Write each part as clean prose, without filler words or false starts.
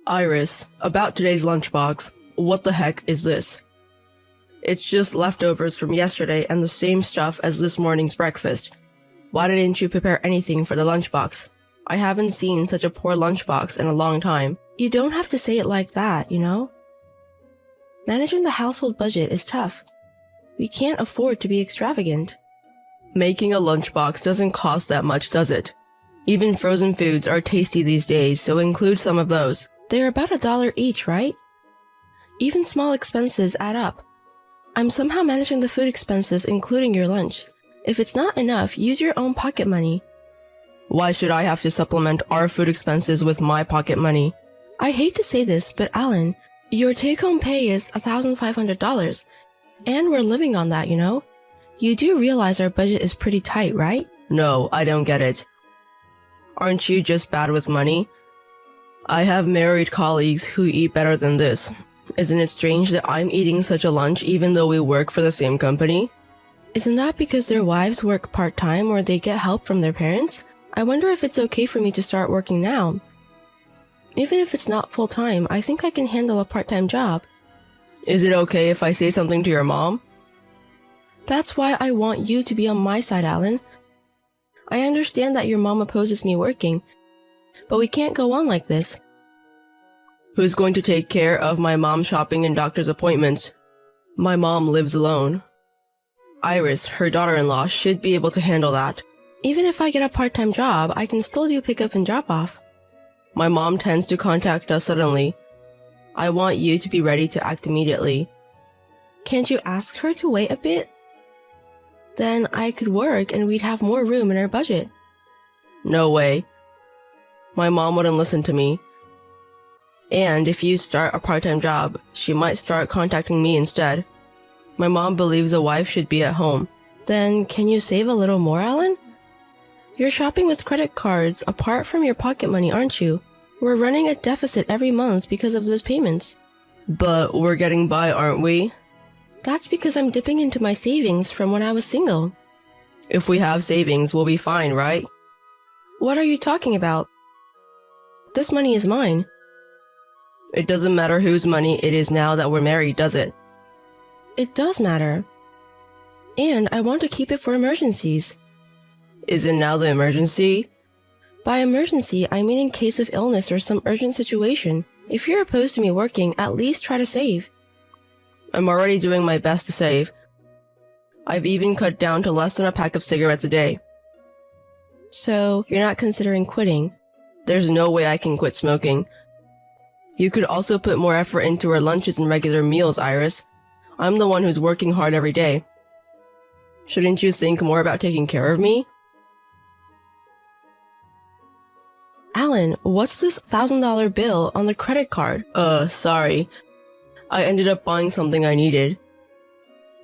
Iris, about today's lunchbox. What the heck is this? It's just leftovers from yesterday and the same stuff as this morning's breakfast. Why didn't you prepare anything for the lunchbox? I haven't seen such a poor lunchbox in a long time. You don't have to say it like that, you know? Managing the household budget is tough. We can't afford to be extravagant. Making a lunchbox doesn't cost that much, does it? Even frozen foods are tasty these days, so include some of those. They're about $1 each, right? Even small expenses add up. I'm somehow managing the food expenses, including your lunch. If it's not enough, use your own pocket money. Why should I have to supplement our food expenses with my pocket money? I hate to say this, but Alan, your take-home pay is $1,500, and we're living on that, you know? You do realize our budget is pretty tight, right? No, I don't get it. Aren't you just bad with money? I have married colleagues who eat better than this. Isn't it strange that I'm eating such a lunch even though we work for the same company? Isn't that because their wives work part-time or they get help from their parents? I wonder if it's okay for me to start working now. Even if it's not full-time, I think I can handle a part-time job. Is it okay if I say something to your mom? That's why I want you to be on my side, Alan. I understand that your mom opposes me working, but we can't go on like this. Who's going to take care of my mom's shopping and doctor's appointments? My mom lives alone. Iris, her daughter-in-law, should be able to handle that. Even if I get a part-time job, I can still do pick-up and drop-off. My mom tends to contact us suddenly. I want you to be ready to act immediately. Can't you ask her to wait a bit? Then I could work and we'd have more room in our budget. No way. My mom wouldn't listen to me. And if you start a part-time job, she might start contacting me instead. My mom believes a wife should be at home. Then can you save a little more, Alan? You're shopping with credit cards apart from your pocket money, aren't you? We're running a deficit every month because of those payments. But we're getting by, aren't we? That's because I'm dipping into my savings from when I was single. If we have savings, we'll be fine, right? What are you talking about? This money is mine. It doesn't matter whose money it is now that we're married, does it? It does matter. And I want to keep it for emergencies. Isn't now the emergency? By emergency, I mean in case of illness or some urgent situation. If you're opposed to me working, at least try to save. I'm already doing my best to save. I've even cut down to less than a pack of cigarettes a day. So, you're not considering quitting? There's no way I can quit smoking. You could also put more effort into our lunches and regular meals, Iris. I'm the one who's working hard every day. Shouldn't you think more about taking care of me? Alan, what's this $1,000 bill on the credit card? Sorry. I ended up buying something I needed.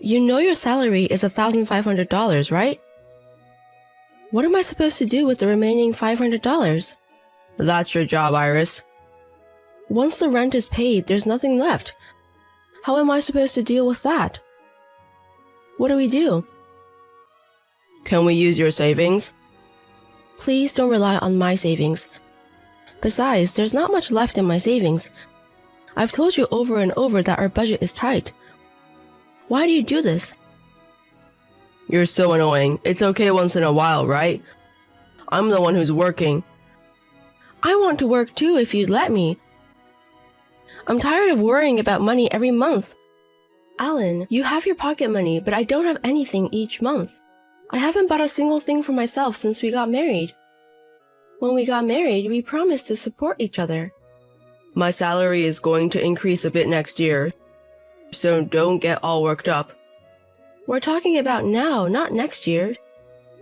You know your salary is $1,500, right? What am I supposed to do with the remaining $500? That's your job, Iris. Once the rent is paid, there's nothing left. How am I supposed to deal with that? What do we do? Can we use your savings? Please don't rely on my savings. Besides, there's not much left in my savings. I've told you over and over that our budget is tight. Why do you do this? You're so annoying. It's okay once in a while, right? I'm the one who's working. I want to work too if you'd let me. I'm tired of worrying about money every month. Alan, you have your pocket money, but I don't have anything each month. I haven't bought a single thing for myself since we got married. When we got married, we promised to support each other. My salary is going to increase a bit next year, so don't get all worked up. We're talking about now, not next year.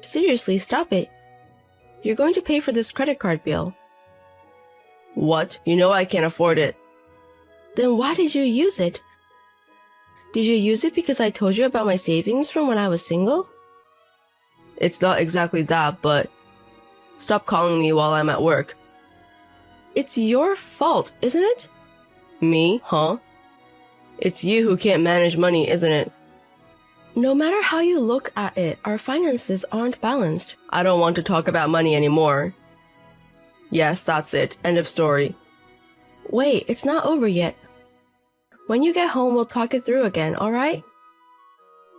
Seriously, stop it. You're going to pay for this credit card bill. What? You know I can't afford it. Then why did you use it? Did you use it because I told you about my savings from when I was single? It's not exactly that, but stop calling me while I'm at work. It's your fault, isn't it? Me, huh? It's you who can't manage money, isn't it? No matter how you look at it, our finances aren't balanced. I don't want to talk about money anymore. Yes, that's it. End of story. Wait, it's not over yet. When you get home, we'll talk it through again, alright?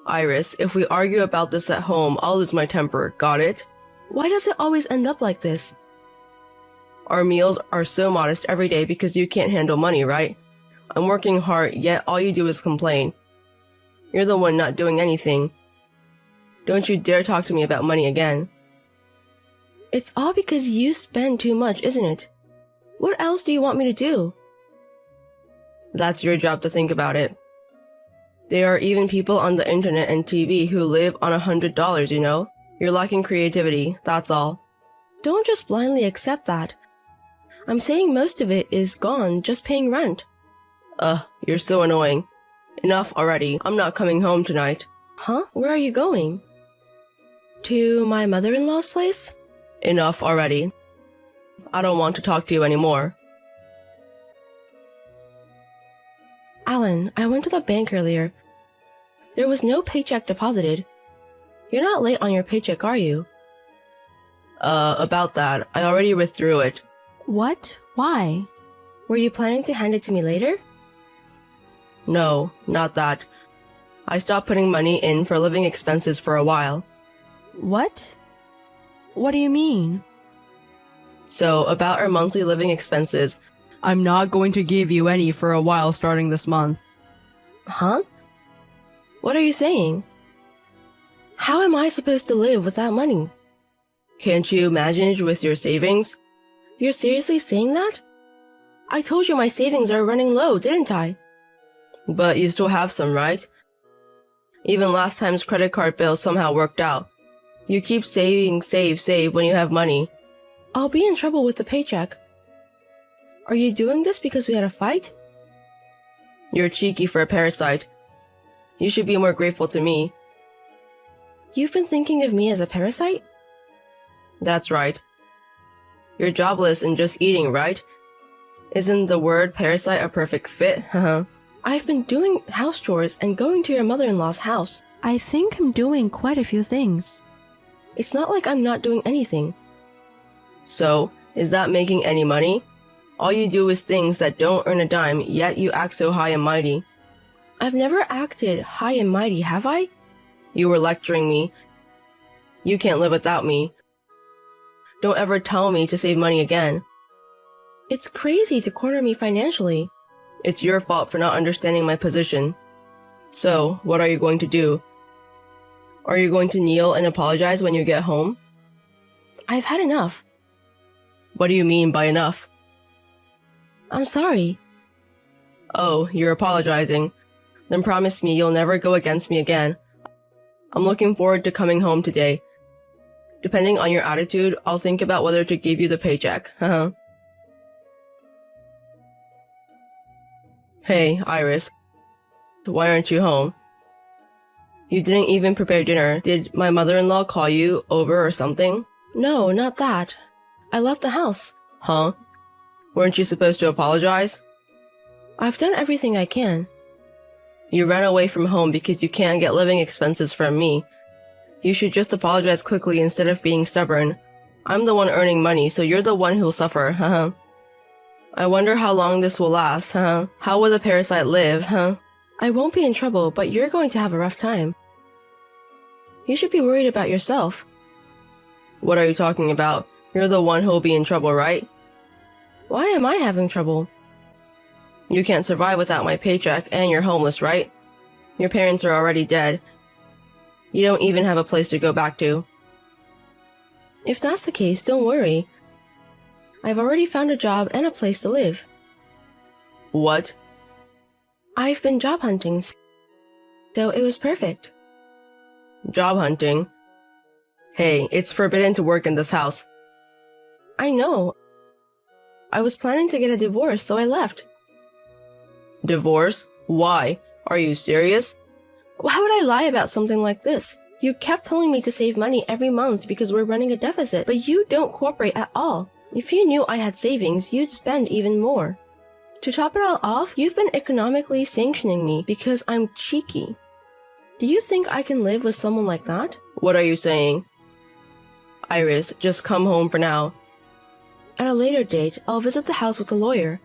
Iris, if we argue about this at home, I'll lose my temper, got it? Why does it always end up like this? Our meals are so modest every day because you can't handle money, right? I'm working hard, yet all you do is complain. You're the one not doing anything. Don't you dare talk to me about money again. It's all because you spend too much, isn't it? What else do you want me to do? That's your job to think about it. There are even people on the internet and TV who live on $100, you know? You're lacking creativity, that's all. Don't just blindly accept that. I'm saying most of it is gone just paying rent. You're so annoying. Enough already. I'm not coming home tonight. Huh? Where are you going? To my mother-in-law's place? Enough already. I don't want to talk to you anymore. Alan, I went to the bank earlier. There was no paycheck deposited. You're not late on your paycheck, are you? About that. I already withdrew it. What? Why? Were you planning to hand it to me later? No, not that. I stopped putting money in for living expenses for a while. What? What do you mean? So, about our monthly living expenses, I'm not going to give you any for a while starting this month. Huh? What are you saying? How am I supposed to live without money? Can't you manage with your savings? You're seriously saying that? I told you my savings are running low, didn't I? But you still have some, right? Even last time's credit card bill somehow worked out. You keep saving, save when you have money. I'll be in trouble with the paycheck. Are you doing this because we had a fight? You're cheeky for a parasite. You should be more grateful to me. You've been thinking of me as a parasite? That's right. You're jobless and just eating, right? Isn't the word parasite a perfect fit? I've been doing house chores and going to your mother-in-law's house. I think I'm doing quite a few things. It's not like I'm not doing anything. So, is that making any money? All you do is things that don't earn a dime, yet you act so high and mighty. I've never acted high and mighty, have I? You were lecturing me. You can't live without me. Don't ever tell me to save money again. It's crazy to corner me financially. It's your fault for not understanding my position. So, what are you going to do? Are you going to kneel and apologize when you get home? I've had enough. What do you mean by enough? I'm sorry. Oh, you're apologizing. Then promise me you'll never go against me again. I'm looking forward to coming home today. Depending on your attitude, I'll think about whether to give you the paycheck. Hey, Iris. Why aren't you home? You didn't even prepare dinner. Did my mother-in-law call you over or something? No, not that. I left the house. Huh? Weren't you supposed to apologize? I've done everything I can. You ran away from home because you can't get living expenses from me. You should just apologize quickly instead of being stubborn. I'm the one earning money, so you're the one who'll suffer, I wonder how long this will last, How will the parasite live, I won't be in trouble, but you're going to have a rough time. You should be worried about yourself. What are you talking about? You're the one who'll be in trouble, right? Why am I having trouble? You can't survive without my paycheck, and you're homeless, right? Your parents are already dead. You don't even have a place to go back to. If that's the case, don't worry. I've already found a job and a place to live. What? I've been job hunting, so it was perfect. Job hunting? Hey, it's forbidden to work in this house. I know. I was planning to get a divorce, so I left. Divorce? Why? Are you serious? Why would I lie about something like this? You kept telling me to save money every month because we're running a deficit, but you don't cooperate at all. If you knew I had savings, you'd spend even more. To top it all off, you've been economically sanctioning me because I'm cheeky. Do you think I can live with someone like that? What are you saying? Iris, just come home for now. At a later date, I'll visit the house with the lawyer.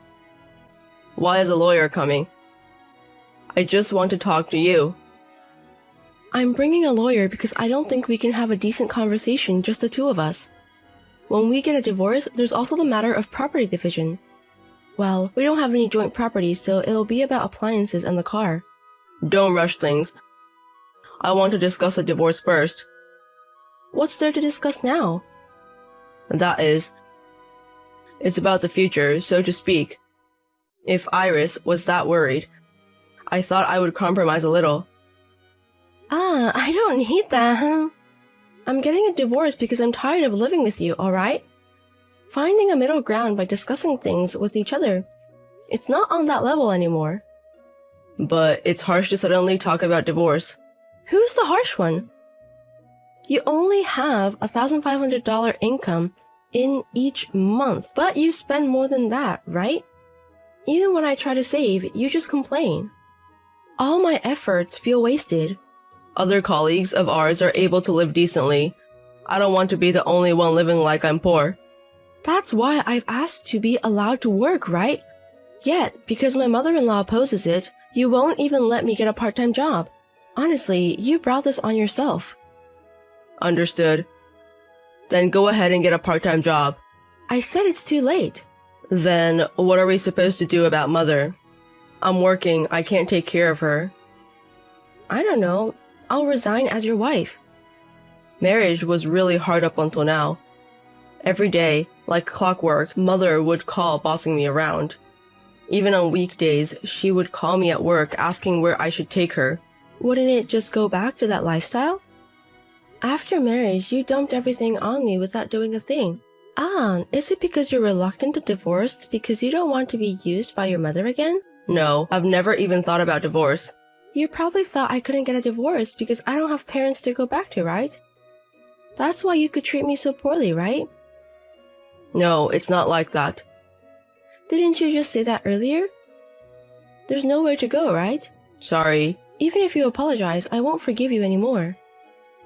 Why is a lawyer coming? I just want to talk to you. I'm bringing a lawyer because I don't think we can have a decent conversation, just the two of us. When we get a divorce, there's also the matter of property division. Well, we don't have any joint property, so it'll be about appliances and the car. Don't rush things. I want to discuss the divorce first. What's there to discuss now? That is, it's about the future, so to speak. If Iris was that worried, I thought I would compromise a little. I don't need that, huh? I'm getting a divorce because I'm tired of living with you, alright? Finding a middle ground by discussing things with each other. It's not on that level anymore. But it's harsh to suddenly talk about divorce. Who's the harsh one? You only have $1,500 income in each month, but you spend more than that, right? Even when I try to save, you just complain. All my efforts feel wasted. Other colleagues of ours are able to live decently. I don't want to be the only one living like I'm poor. That's why I've asked to be allowed to work, right? Yet, because my mother-in-law opposes it, you won't even let me get a part-time job. Honestly, you brought this on yourself. Understood. Then go ahead and get a part-time job. I said it's too late. Then, what are we supposed to do about Mother? I'm working, I can't take care of her. I don't know. I'll resign as your wife. Marriage was really hard up until now. Every day, like clockwork, Mother would call bossing me around. Even on weekdays, she would call me at work asking where I should take her. Wouldn't it just go back to that lifestyle? After marriage, you dumped everything on me without doing a thing. Is it because you're reluctant to divorce because you don't want to be used by your mother again? No, I've never even thought about divorce. You probably thought I couldn't get a divorce because I don't have parents to go back to, right? That's why you could treat me so poorly, right? No, it's not like that. Didn't you just say that earlier? There's nowhere to go, right? Sorry. Even if you apologize, I won't forgive you anymore.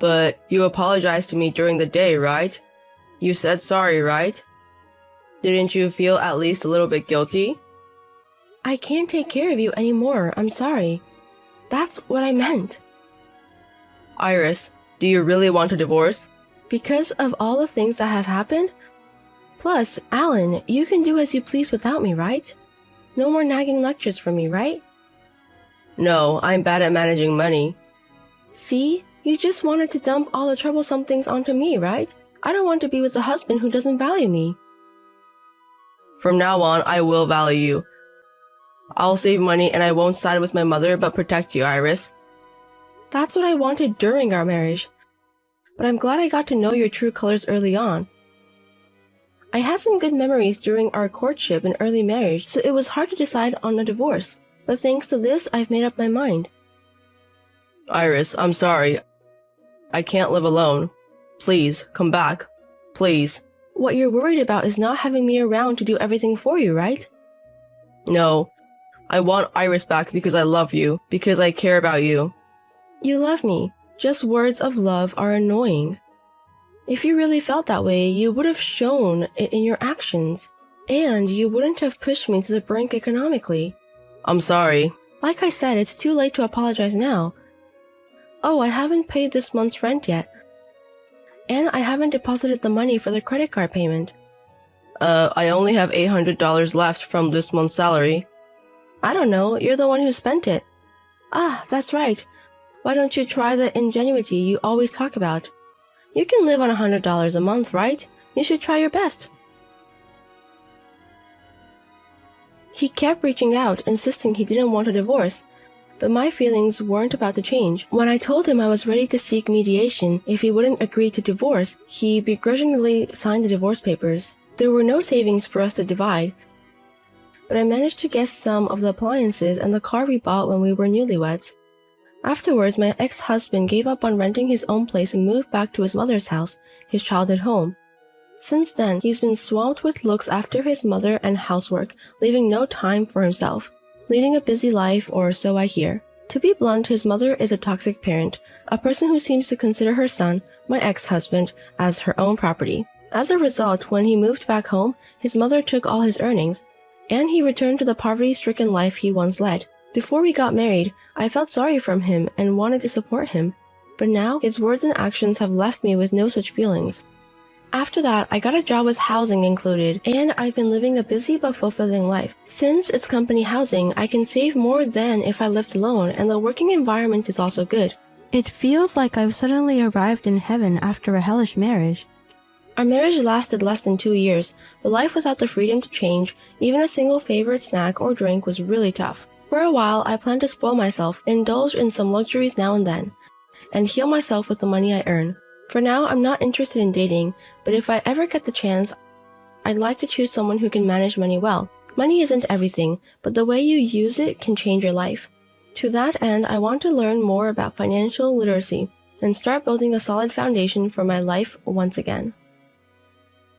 But you apologized to me during the day, right? You said sorry, right? Didn't you feel at least a little bit guilty? I can't take care of you anymore, I'm sorry. That's what I meant. Iris, do you really want a divorce? Because of all the things that have happened? Plus, Alan, you can do as you please without me, right? No more nagging lectures from me, right? No, I'm bad at managing money. See? You just wanted to dump all the troublesome things onto me, right? I don't want to be with a husband who doesn't value me. From now on, I will value you. I'll save money and I won't side with my mother but protect you, Iris. That's what I wanted during our marriage. But I'm glad I got to know your true colors early on. I had some good memories during our courtship and early marriage, so it was hard to decide on a divorce. But thanks to this, I've made up my mind. Iris, I'm sorry. I can't live alone. Please, come back. Please. What you're worried about is not having me around to do everything for you, right? No. I want Iris back because I love you, because I care about you. You love me. Just words of love are annoying. If you really felt that way, you would have shown it in your actions. And you wouldn't have pushed me to the brink economically. I'm sorry. Like I said, it's too late to apologize now. Oh, I haven't paid this month's rent yet. And I haven't deposited the money for the credit card payment. I only have $800 left from this month's salary. I don't know, you're the one who spent it. Ah, that's right. Why don't you try the ingenuity you always talk about? You can live on $100 a month, right? You should try your best. He kept reaching out, insisting he didn't want a divorce. But my feelings weren't about to change. When I told him I was ready to seek mediation if he wouldn't agree to divorce, he begrudgingly signed the divorce papers. There were no savings for us to divide, but I managed to get some of the appliances and the car we bought when we were newlyweds. Afterwards, my ex-husband gave up on renting his own place and moved back to his mother's house, his childhood home. Since then, he's been swamped with looks after his mother and housework, leaving no time for himself. Leading a busy life, or so I hear. To be blunt, his mother is a toxic parent, a person who seems to consider her son, my ex-husband, as her own property. As a result, when he moved back home, his mother took all his earnings, and he returned to the poverty-stricken life he once led. Before we got married, I felt sorry for him and wanted to support him, but now his words and actions have left me with no such feelings. After that, I got a job with housing included, and I've been living a busy but fulfilling life. Since it's company housing, I can save more than if I lived alone, and the working environment is also good. It feels like I've suddenly arrived in heaven after a hellish marriage. Our marriage lasted less than 2 years, but life without the freedom to change, even a single favorite snack or drink, was really tough. For a while, I planned to spoil myself, indulge in some luxuries now and then, and heal myself with the money I earn. For now, I'm not interested in dating, but if I ever get the chance, I'd like to choose someone who can manage money well. Money isn't everything, but the way you use it can change your life. To that end, I want to learn more about financial literacy and start building a solid foundation for my life once again.